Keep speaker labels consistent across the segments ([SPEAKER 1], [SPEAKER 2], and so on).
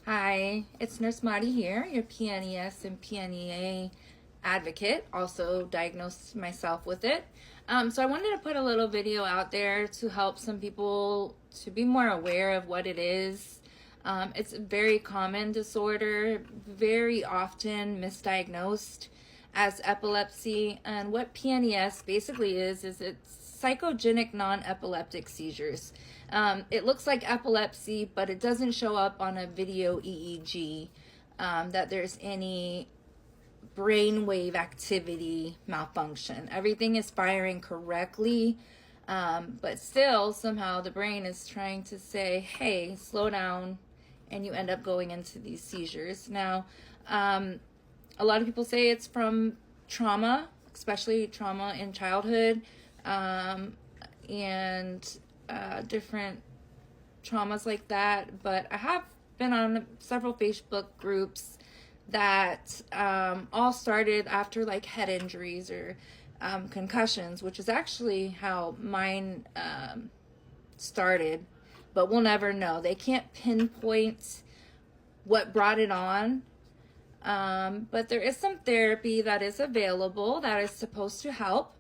[SPEAKER 1] Hi, it's Nurse Madi here, your PNES and PNEA advocate. Also diagnosed myself with it. So I wanted to put a little video out there to help some people to be more aware of what it is. It's a very common disorder, very often misdiagnosed as epilepsy. And what PNES basically is it's psychogenic non-epileptic seizures. It looks like epilepsy, but it doesn't show up on a video EEG that there's any brainwave activity malfunction. Everything is firing correctly, but still somehow the brain is trying to say, hey, slow down, and you end up going into these seizures. Now, a lot of people say it's from trauma, especially trauma in childhood, and different traumas like that. But I have been on several Facebook groups that all started after like head injuries or concussions, which is actually how mine started, but we'll never know. They can't pinpoint what brought it on, but there is some therapy that is available that is supposed to help.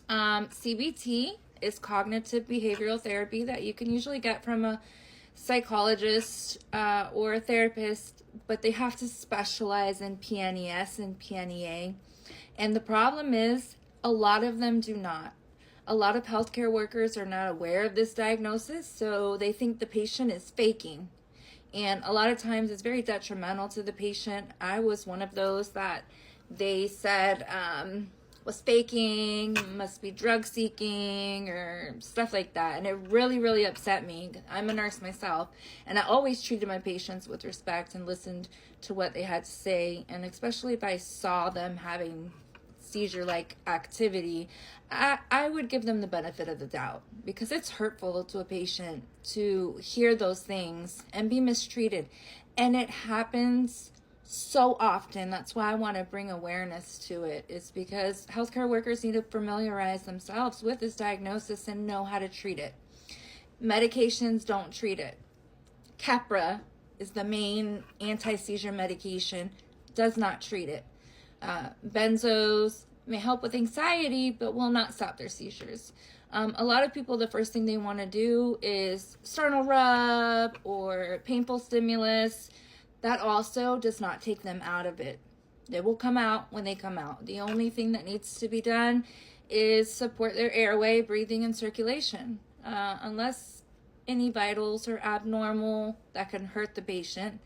[SPEAKER 1] CBT is cognitive behavioral therapy that you can usually get from a psychologist or a therapist, but they have to specialize in PNES and PNEA. And the problem is a lot of them do not. A lot of healthcare workers are not aware of this diagnosis, so they think the patient is faking. And a lot of times it's very detrimental to the patient. I was one of those that they said was faking, must be drug seeking or stuff like that. And it really upset me. I'm a nurse myself, and I always treated my patients with respect and listened to what they had to say. And especially if I saw them having seizure-like activity, I would give them the benefit of the doubt, because it's hurtful to a patient to hear those things and be mistreated. And it happens so often. That's why I want to bring awareness to it, is because healthcare workers need to familiarize themselves with this diagnosis and know how to treat it. Medications don't treat it. Keppra is the main anti-seizure medication, does not treat it. Benzos may help with anxiety, but will not stop their seizures. A lot of people, the first thing they want to do is sternal rub or painful stimulus. That also does not take them out of it. They will come out when they come out. The only thing that needs to be done is support their airway, breathing, and circulation. Unless any vitals are abnormal that can hurt the patient,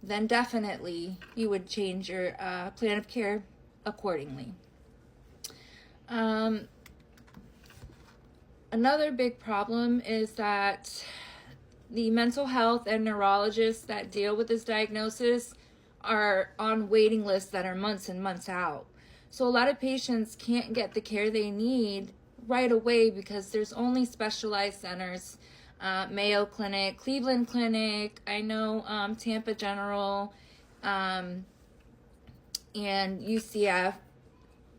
[SPEAKER 1] then definitely you would change your plan of care accordingly. Another big problem is that the mental health and neurologists that deal with this diagnosis are on waiting lists that are months and months out. So a lot of patients can't get the care they need right away because there's only specialized centers. Mayo Clinic, Cleveland Clinic, I know Tampa General, and UCF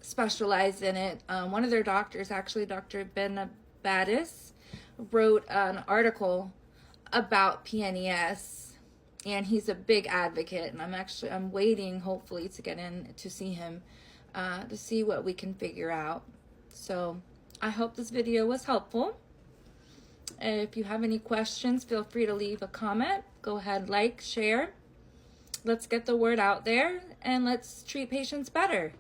[SPEAKER 1] specialize in it. One of their doctors, actually Dr. Ben Battis, wrote an article about PNES, and he's a big advocate, and I'm waiting hopefully to get in to see him to see what we can figure out. So I hope this video was helpful. If you have any questions, feel free to leave a comment. Go ahead, like, share. Let's get the word out there, and let's treat patients better.